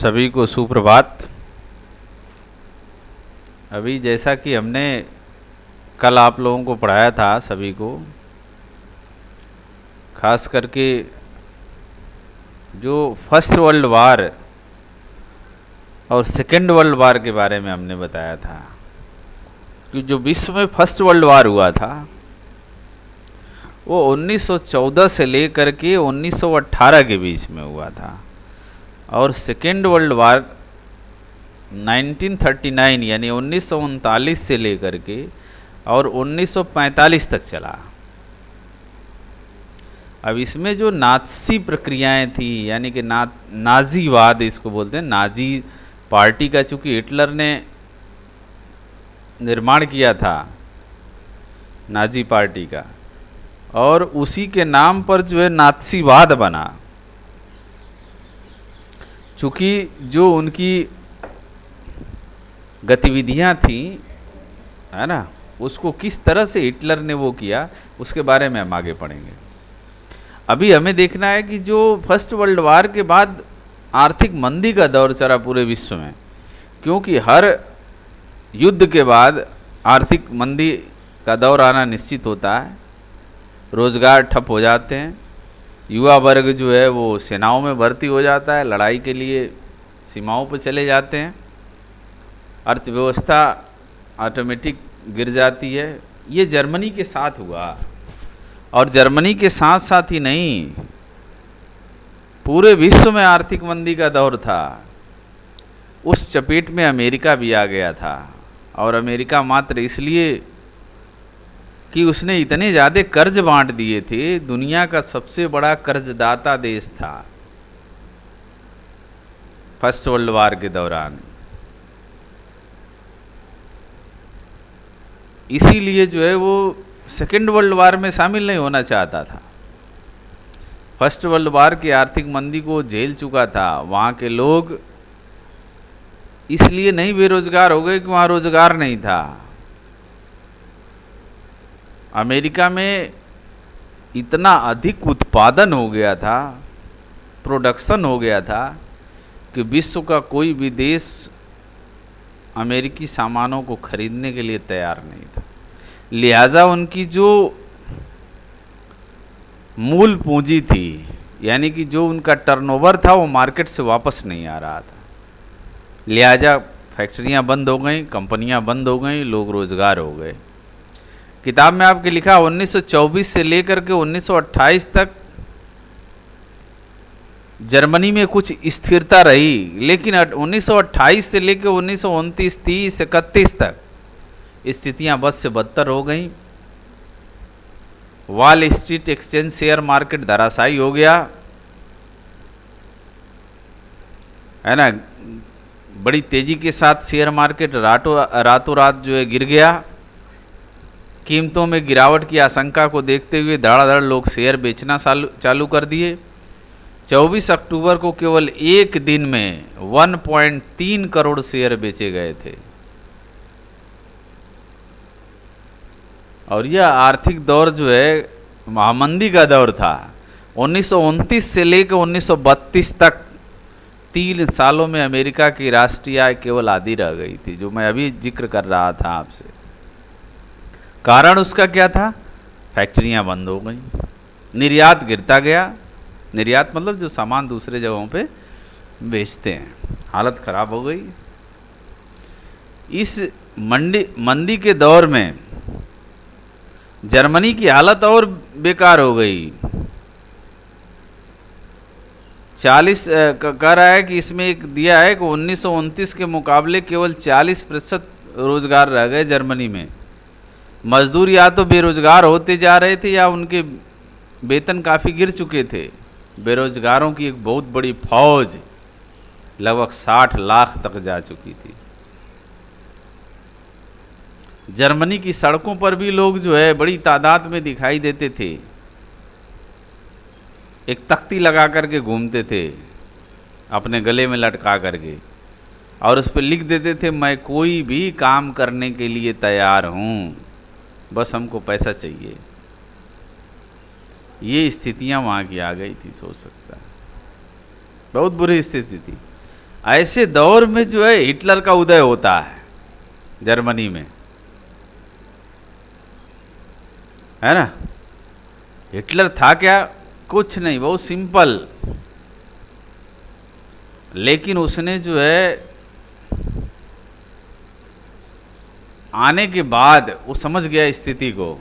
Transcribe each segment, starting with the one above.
सभी को सुप्रभात। अभी जैसा कि हमने कल आप लोगों को पढ़ाया था, सभी को खास करके जो फर्स्ट वर्ल्ड वार और सेकेंड वर्ल्ड वार के बारे में हमने बताया था कि जो विश्व में फर्स्ट वर्ल्ड वार हुआ था वो 1914 से लेकर के 1918 के बीच में हुआ था, और सेकेंड वर्ल्ड वार 1939 यानी 1939 से लेकर के और 1945 तक चला। अब इसमें जो नाज़ी प्रक्रियाएं थी, यानी कि नाज़ीवाद इसको बोलते हैं, नाज़ी पार्टी का चूंकि हिटलर ने निर्माण किया था नाज़ी पार्टी का, और उसी के नाम पर जो है नाज़ीवाद बना। चूँकि जो उनकी गतिविधियां थी, है ना, उसको किस तरह से हिटलर ने वो किया उसके बारे में हम आगे पढ़ेंगे। अभी हमें देखना है कि जो फर्स्ट वर्ल्ड वार के बाद आर्थिक मंदी का दौर चला पूरे विश्व में, क्योंकि हर युद्ध के बाद आर्थिक मंदी का दौर आना निश्चित होता है, रोज़गार ठप हो जाते हैं, युवा वर्ग जो है वो सेनाओं में भर्ती हो जाता है, लड़ाई के लिए सीमाओं पर चले जाते हैं, अर्थव्यवस्था ऑटोमेटिक गिर जाती है। ये जर्मनी के साथ हुआ, और जर्मनी के साथ साथ ही नहीं, पूरे विश्व में आर्थिक मंदी का दौर था। उस चपेट में अमेरिका भी आ गया था, और अमेरिका मात्र इसलिए कि उसने इतने ज़्यादा कर्ज बांट दिए थे, दुनिया का सबसे बड़ा कर्जदाता देश था फर्स्ट वर्ल्ड वार के दौरान। इसीलिए जो है वो सेकेंड वर्ल्ड वार में शामिल नहीं होना चाहता था। फर्स्ट वर्ल्ड वार की आर्थिक मंदी को झेल चुका था। वहाँ के लोग इसलिए नहीं बेरोजगार हो गए कि वहाँ रोजगार नहीं था। अमेरिका में इतना अधिक उत्पादन हो गया था, प्रोडक्शन हो गया था कि विश्व का कोई भी देश अमेरिकी सामानों को खरीदने के लिए तैयार नहीं था। लिहाजा उनकी जो मूल पूंजी थी, यानी कि जो उनका टर्नओवर था, वो मार्केट से वापस नहीं आ रहा था। लिहाजा फैक्ट्रियां बंद हो गई, कंपनियां बंद हो गई, लोग रोजगार हो गए। किताब में आपके लिखा 1924 से लेकर के 1928 तक जर्मनी में कुछ स्थिरता रही, लेकिन 1928 से लेकर 1929, 30, 31 तक स्थितियां बद से बदतर हो गई। Wall street exchange share market धराशायी हो गया, है ना। बड़ी तेजी के साथ शेयर मार्केट रातों रात जो है गिर गया। कीमतों में गिरावट की आशंका को देखते हुए धड़ाधड़ लोग शेयर बेचना चालू कर दिए। 24 अक्टूबर को केवल एक दिन में 1.3 करोड़ शेयर बेचे गए थे, और यह आर्थिक दौर जो है महामंदी का दौर था। 1929 से लेकर 1932 तक 3 सालों में अमेरिका की राष्ट्रीय आय केवल आधी रह गई थी, जो मैं अभी जिक्र कर रहा था आपसे। कारण उसका क्या था? फैक्ट्रियां बंद हो गई, निर्यात गिरता गया। निर्यात मतलब जो सामान दूसरे जगहों पे बेचते हैं, हालत खराब हो गई। इस मंदी के दौर में जर्मनी की हालत और बेकार हो गई। 40 कह रहा है कि इसमें एक दिया है कि 1929 के मुकाबले केवल 40% रोजगार रह गए जर्मनी में। मजदूर या तो बेरोजगार होते जा रहे थे या उनके वेतन काफ़ी गिर चुके थे। बेरोजगारों की एक बहुत बड़ी फौज लगभग 60 लाख तक जा चुकी थी। जर्मनी की सड़कों पर भी लोग जो है बड़ी तादाद में दिखाई देते थे। एक तख्ती लगा करके घूमते थे अपने गले में लटका करके, और उस पर लिख देते थे, मैं कोई भी काम करने के लिए तैयार हूँ, बस हमको पैसा चाहिए। ये स्थितियां वहाँ की आ गई थी, सोच सकता है, बहुत बुरी स्थिति थी। ऐसे दौर में जो है हिटलर का उदय होता है जर्मनी में, है ना। हिटलर था क्या? कुछ नहीं, बहुत सिंपल। लेकिन उसने जो है आने के बाद वो समझ गया स्थिति को।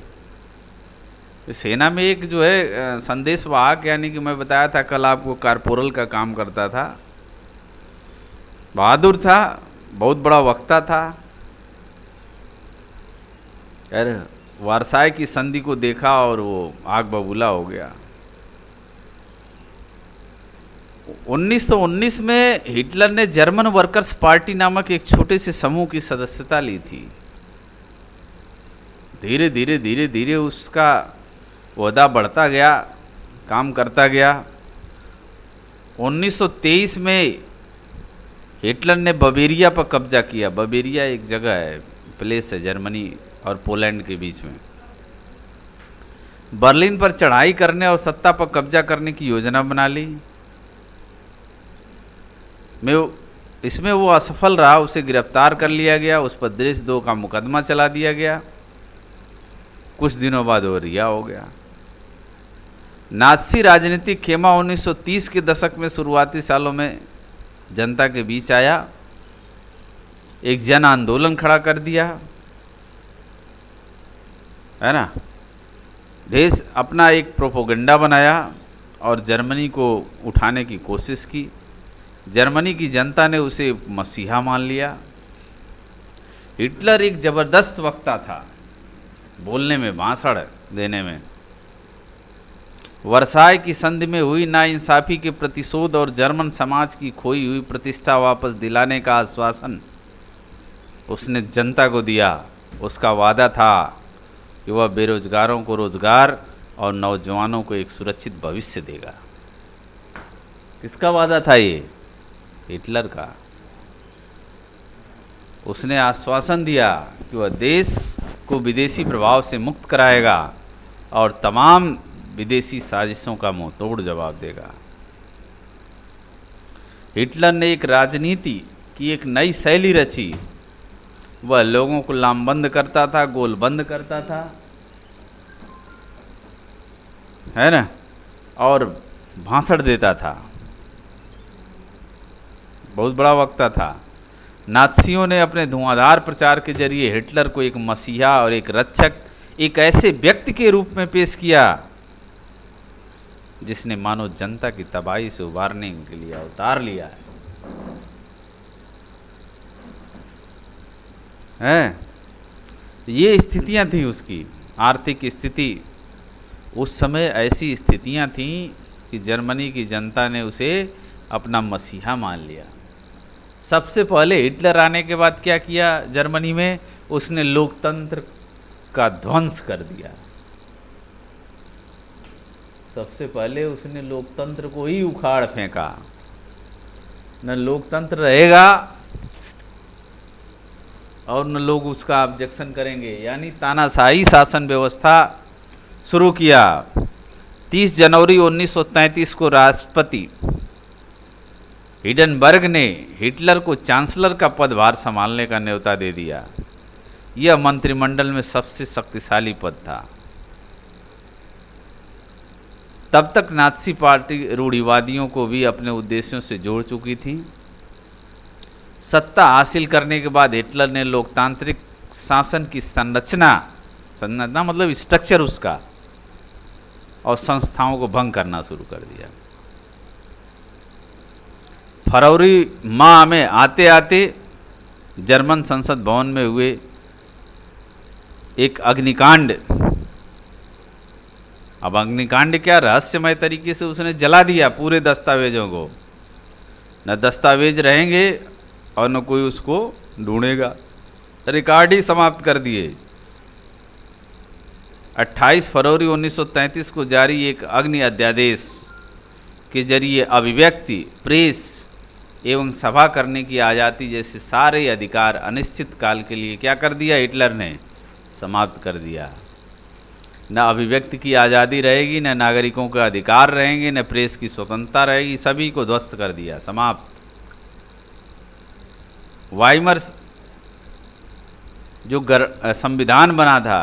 सेना में एक जो है संदेशवाहक, यानी कि मैं बताया था कल आपको, कारपोरल का काम करता था, बहादुर था, बहुत बड़ा वक्ता था। अरे वारसाई की संधि को देखा और वो आग बबूला हो गया। 1919 में हिटलर ने जर्मन वर्कर्स पार्टी नामक एक छोटे से समूह की सदस्यता ली थी। धीरे धीरे धीरे धीरे उसका ओहदा बढ़ता गया, काम करता गया। 1923 में हिटलर ने बवेरिया पर कब्जा किया। बवेरिया एक जगह है, प्लेस है जर्मनी और पोलैंड के बीच में। बर्लिन पर चढ़ाई करने और सत्ता पर कब्जा करने की योजना बना ली। इसमें वो असफल रहा, उसे गिरफ्तार कर लिया गया, उस पर देशद्रोह का मुकदमा चला दिया गया। कुछ दिनों बाद वो रिहा हो गया। नाज़ी राजनीतिक खेमा 1930 के दशक में शुरुआती सालों में जनता के बीच आया, एक जन आंदोलन खड़ा कर दिया, है ना। देश अपना एक प्रोपोगंडा बनाया और जर्मनी को उठाने की कोशिश की। जर्मनी की जनता ने उसे मसीहा मान लिया। हिटलर एक ज़बरदस्त वक्ता था, बोलने में, भाषण देने में। वर्साय की संधि में हुई नाइंसाफ़ी के प्रतिशोध और जर्मन समाज की खोई हुई प्रतिष्ठा वापस दिलाने का आश्वासन उसने जनता को दिया। उसका वादा था कि वह बेरोजगारों को रोजगार और नौजवानों को एक सुरक्षित भविष्य देगा। किसका वादा था ये? हिटलर का। उसने आश्वासन दिया कि वह देश को विदेशी प्रभाव से मुक्त कराएगा और तमाम विदेशी साजिशों का मुंह तोड़ जवाब देगा। हिटलर ने एक राजनीति की एक नई शैली रची। वह लोगों को लामबंद करता था, गोलबंद करता था, है ना, और भाषण देता था। बहुत बड़ा वक्ता था। नात्सियों ने अपने धुआंधार प्रचार के जरिए हिटलर को एक मसीहा और एक रक्षक, एक ऐसे व्यक्ति के रूप में पेश किया जिसने मानव जनता की तबाही से उबारने के लिए अवतार लिया है। ये स्थितियां थी उसकी, आर्थिक स्थिति। उस समय ऐसी स्थितियां थीं कि जर्मनी की जनता ने उसे अपना मसीहा मान लिया। सबसे पहले हिटलर आने के बाद क्या किया जर्मनी में? उसने लोकतंत्र का ध्वंस कर दिया। सबसे पहले उसने लोकतंत्र को ही उखाड़ फेंका। न लोकतंत्र रहेगा और न लोग उसका ऑब्जेक्शन करेंगे, यानी तानाशाही शासन व्यवस्था शुरू किया। 30 जनवरी 1933 को राष्ट्रपति हिंडनबर्ग ने हिटलर को चांसलर का पदभार संभालने का न्योता दे दिया। यह मंत्रिमंडल में सबसे शक्तिशाली पद था। तब तक नाज़ी पार्टी रूढ़िवादियों को भी अपने उद्देश्यों से जोड़ चुकी थी। सत्ता हासिल करने के बाद हिटलर ने लोकतांत्रिक शासन की संरचना मतलब स्ट्रक्चर उसका और संस्थाओं को भंग करना शुरू कर दिया। फरवरी माह में आते आते जर्मन संसद भवन में हुए एक अग्निकांड। अब अग्निकांड क्या, रहस्यमय तरीके से उसने जला दिया पूरे दस्तावेजों को। न दस्तावेज रहेंगे और न कोई उसको ढूंढेगा, रिकॉर्ड ही समाप्त कर दिए। 28 फरवरी 1933 को जारी एक अग्नि अध्यादेश के जरिए अभिव्यक्ति, प्रेस एवं सभा करने की आज़ादी जैसे सारे अधिकार अनिश्चित काल के लिए क्या कर दिया हिटलर ने? समाप्त कर दिया। न अभिव्यक्ति की आज़ादी रहेगी, न नागरिकों के अधिकार रहेंगे, न प्रेस की स्वतंत्रता रहेगी, सभी को ध्वस्त कर दिया, समाप्त। वाइमर जो संविधान बना था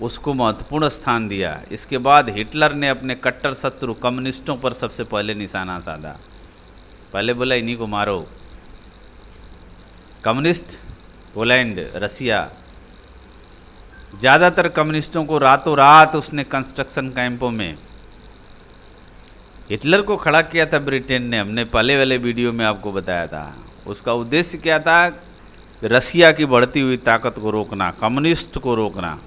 उसको महत्वपूर्ण स्थान दिया। इसके बाद हिटलर ने अपने कट्टर शत्रु कम्युनिस्टों पर सबसे पहले निशाना साधा। पहले बोला इन्हीं को मारो। कम्युनिस्ट पोलैंड, रसिया, ज़्यादातर कम्युनिस्टों को रातों रात उसने कंस्ट्रक्शन कैंपों में, हिटलर को खड़ा किया था ब्रिटेन ने, हमने पहले वाले वीडियो में आपको बताया था। उसका उद्देश्य क्या था? रसिया की बढ़ती हुई ताकत को रोकना, कम्युनिस्ट को रोकना।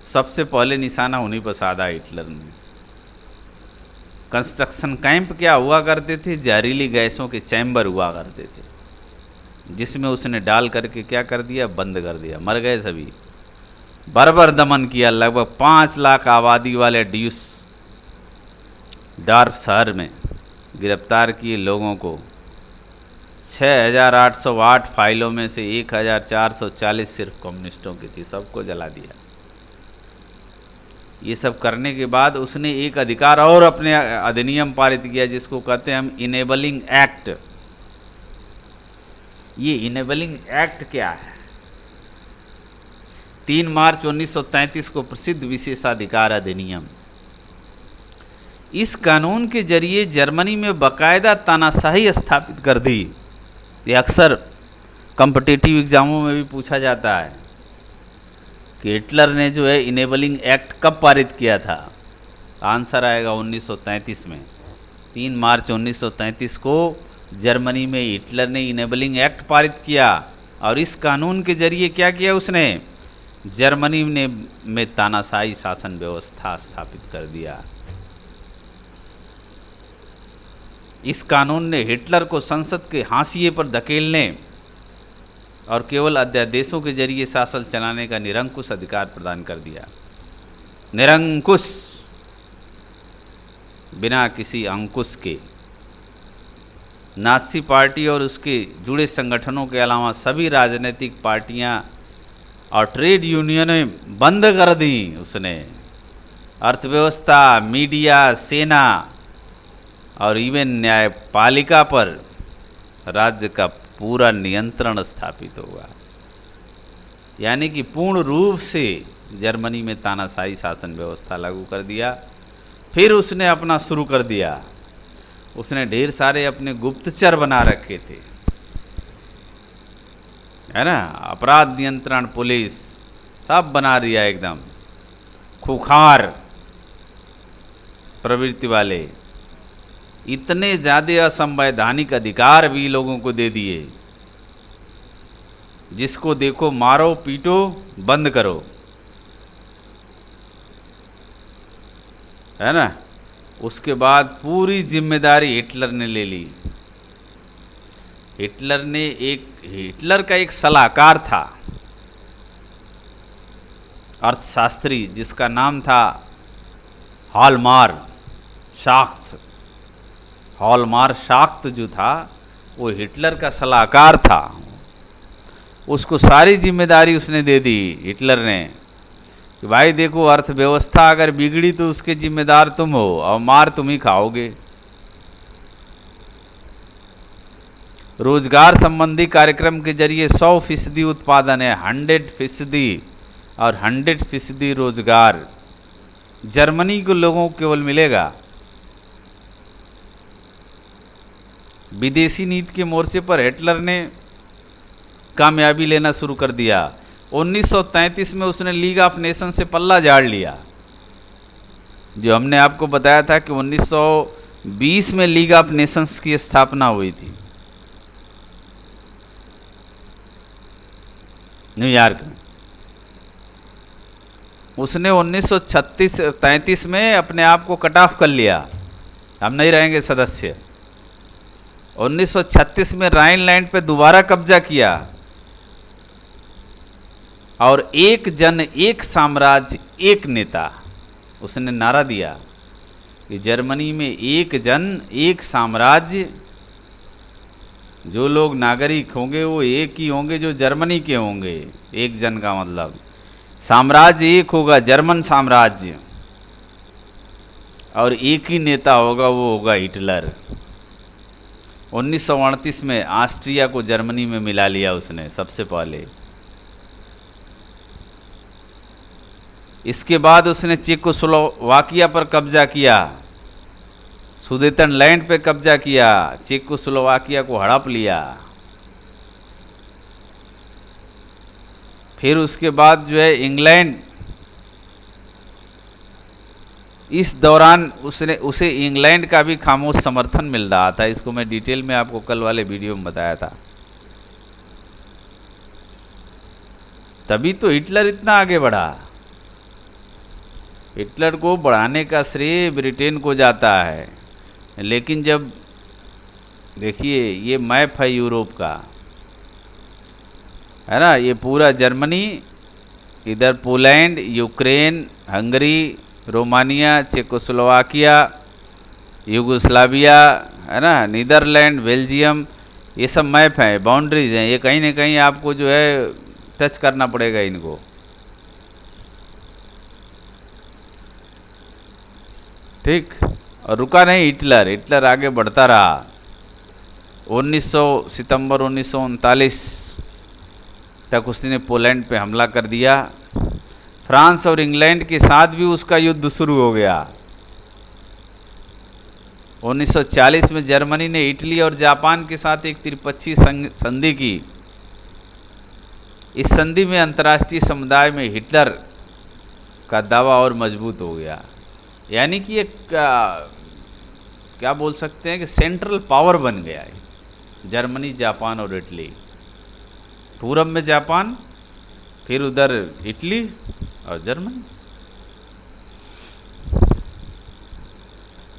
सबसे पहले निशाना उन्हीं पर साधा हिटलर ने। कंस्ट्रक्शन कैंप क्या हुआ करते थे? जहरीली गैसों के चैम्बर हुआ करते थे, जिसमें उसने डाल करके क्या कर दिया? बंद कर दिया। मर गए सभी। बर्बर दमन किया। लगभग 5 लाख आबादी वाले डार्फ शहर में गिरफ्तार किए लोगों को। 6,808 फाइलों में से 1,440 सिर्फ कम्युनिस्टों की थी, सबको जला दिया। ये सब करने के बाद उसने एक अधिकार और अपने अधिनियम पारित किया, जिसको कहते हैं हम इनेबलिंग एक्ट। ये इनेबलिंग एक्ट क्या है? 3 मार्च 1933 को प्रसिद्ध विशेषाधिकार अधिनियम। इस कानून के जरिए जर्मनी में बाकायदा तानाशाही स्थापित कर दी। ये अक्सर कॉम्पिटिटिव एग्जामों में भी पूछा जाता है कि हिटलर ने जो है इनेबलिंग एक्ट कब पारित किया था? आंसर आएगा 1933 में। 3 मार्च 1933 को जर्मनी में हिटलर ने इनेबलिंग एक्ट पारित किया। और इस कानून के जरिए क्या किया उसने? जर्मनी में तानाशाही शासन व्यवस्था स्थापित कर दिया। इस कानून ने हिटलर को संसद के हाशिए पर धकेलने और केवल अध्यादेशों के जरिए शासन चलाने का निरंकुश अधिकार प्रदान कर दिया। निरंकुश, बिना किसी अंकुश के। नाज़ी पार्टी और उसके जुड़े संगठनों के अलावा सभी राजनीतिक पार्टियां और ट्रेड यूनियनें बंद कर दी उसने। अर्थव्यवस्था, मीडिया, सेना और इवन न्यायपालिका पर राज्य का पूरा नियंत्रण स्थापित होगा। यानी कि पूर्ण रूप से जर्मनी में तानाशाही शासन व्यवस्था लागू कर दिया। फिर उसने अपना शुरू कर दिया। उसने ढेर सारे अपने गुप्तचर बना रखे थे, है ना। अपराध नियंत्रण पुलिस सब बना दिया, एकदम खूंखार प्रवृत्ति वाले। इतने ज़्यादा असंवैधानिक अधिकार भी लोगों को दे दिए, जिसको देखो मारो पीटो बंद करो, है ना। उसके बाद पूरी जिम्मेदारी हिटलर ने ले ली। हिटलर का एक सलाहकार था, अर्थशास्त्री, जिसका नाम था हॉलमार शाख्त। हॉलमार शाख्त जो था वो हिटलर का सलाहकार था। उसको सारी जिम्मेदारी उसने दे दी हिटलर ने कि भाई देखो, अर्थव्यवस्था अगर बिगड़ी तो उसके जिम्मेदार तुम हो और मार तुम ही खाओगे। रोजगार संबंधी कार्यक्रम के जरिए 100% उत्पादन है, 100% और 100% रोजगार जर्मनी के लोगों को केवल मिलेगा। विदेशी नीति के मोर्चे पर हिटलर ने कामयाबी लेना शुरू कर दिया। 1933 में उसने लीग ऑफ नेशन से पल्ला झाड़ लिया। जो हमने आपको बताया था कि 1920 में लीग ऑफ नेशंस की स्थापना हुई थी न्यूयॉर्क में। उसने 1933 में अपने आप को कट ऑफ कर लिया, हम नहीं रहेंगे सदस्य। 1936 में राइनलैंड पे दोबारा कब्जा किया और एक जन एक साम्राज्य एक नेता, उसने नारा दिया कि जर्मनी में एक जन एक साम्राज्य। जो लोग नागरिक होंगे वो एक ही होंगे जो जर्मनी के होंगे। एक जन का मतलब साम्राज्य एक होगा, जर्मन साम्राज्य, और एक ही नेता होगा, वो होगा हिटलर। 1938 में ऑस्ट्रिया को जर्मनी में मिला लिया उसने सबसे पहले। इसके बाद उसने चेकोस्लोवाकिया पर कब्जा किया, सुदेतनलैंड पे कब्जा किया, चेकोस्लोवाकिया को हड़प लिया। फिर उसके बाद जो है इंग्लैंड, इस दौरान उसे इंग्लैंड का भी खामोश समर्थन मिल रहा था। इसको मैं डिटेल में आपको कल वाले वीडियो में बताया था। तभी तो हिटलर इतना आगे बढ़ा। हिटलर को बढ़ाने का श्रेय ब्रिटेन को जाता है। लेकिन जब देखिए ये मैप है यूरोप का, है ना, ये पूरा जर्मनी, इधर Poland, Ukraine, Hungary, Romania, Czechoslovakia, Yugoslavia, है ना, नीदरलैंड, बेल्जियम, ये सब मैप हैं, बाउंड्रीज हैं। ये कहीं ना कहीं आपको जो है टच करना पड़ेगा इनको। ठीक, और रुका नहीं हिटलर आगे बढ़ता रहा। 1900 सितंबर 1939 तक उसने पोलैंड पे हमला कर दिया। फ्रांस और इंग्लैंड के साथ भी उसका युद्ध शुरू हो गया। 1940 में जर्मनी ने इटली और जापान के साथ एक त्रिपक्षीय संधि की। इस संधि में अंतर्राष्ट्रीय समुदाय में हिटलर का दावा और मजबूत हो गया। यानी कि एक क्या बोल सकते हैं कि सेंट्रल पावर बन गया है जर्मनी, जापान और इटली। पूरब में जापान, फिर उधर इटली और जर्मनी।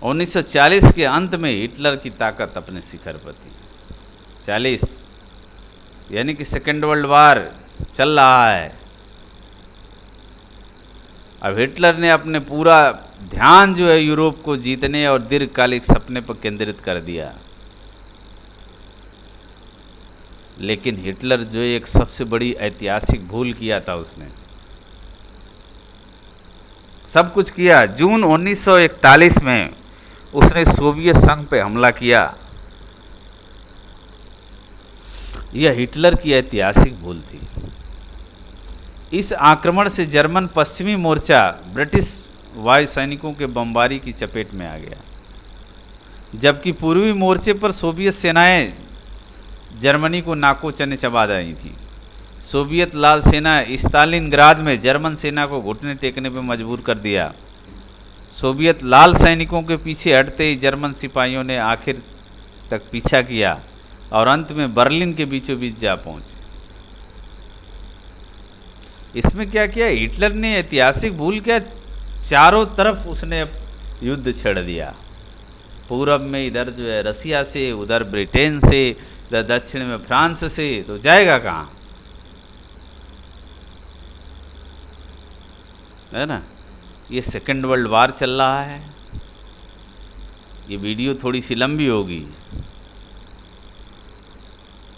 1940 के अंत में हिटलर की ताकत अपने शिखर पर थी। 40 यानी कि सेकेंड वर्ल्ड वार चल रहा है। अब हिटलर ने अपने पूरा ध्यान जो है यूरोप को जीतने और दीर्घकालिक सपने पर केंद्रित कर दिया। लेकिन हिटलर जो एक सबसे बड़ी ऐतिहासिक भूल किया था, उसने सब कुछ किया। जून 1941 में उसने सोवियत संघ पे हमला किया। यह हिटलर की ऐतिहासिक भूल थी। इस आक्रमण से जर्मन पश्चिमी मोर्चा ब्रिटिश वायु सैनिकों के बमबारी की चपेट में आ गया, जबकि पूर्वी मोर्चे पर सोवियत सेनाएं जर्मनी को नाको चने चबा रही थी। सोवियत लाल सेना स्टालिनग्राद में जर्मन सेना को घुटने टेकने पर मजबूर कर दिया। सोवियत लाल सैनिकों के पीछे हटते ही जर्मन सिपाहियों ने आखिर तक पीछा किया और अंत में बर्लिन के बीचों बीच जा पहुंचे। इसमें क्या किया हिटलर ने, ऐतिहासिक भूल क्या, चारों तरफ उसने युद्ध छेड़ दिया। पूरब में इधर जो है रसिया से, उधर ब्रिटेन से, इधर दक्षिण में फ्रांस से, तो जाएगा कहाँ, है ना। ये सेकेंड वर्ल्ड वार चल रहा है। ये वीडियो थोड़ी सी लंबी होगी।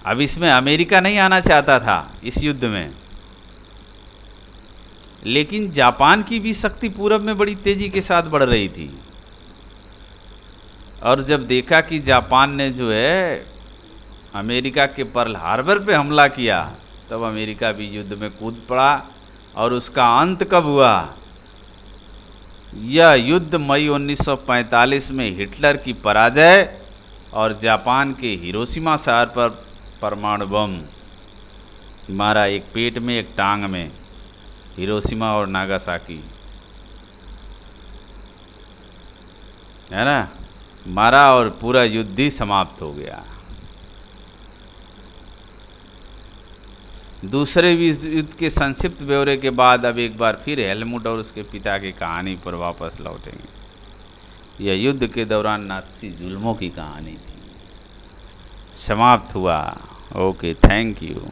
अब इसमें अमेरिका नहीं आना चाहता था इस युद्ध में, लेकिन जापान की भी शक्ति पूरब में बड़ी तेजी के साथ बढ़ रही थी। और जब देखा कि जापान ने जो है अमेरिका के पर्ल हार्बर पे हमला किया, तब अमेरिका भी युद्ध में कूद पड़ा। और उसका अंत कब हुआ? यह युद्ध मई 1945 में हिटलर की पराजय और जापान के हिरोशिमा शहर पर परमाणु बम मारा, एक पेट में एक टांग में, हिरोशिमा और नागासाकी, है ना, मारा और पूरा युद्ध ही समाप्त हो गया। दूसरे विश्व युद्ध के संक्षिप्त ब्यौरे के बाद अब एक बार फिर हेलमुट और उसके पिता की कहानी पर वापस लौटेंगे। यह युद्ध के दौरान नाज़ी जुल्मों की कहानी थी। समाप्त हुआ। Okay, thank you.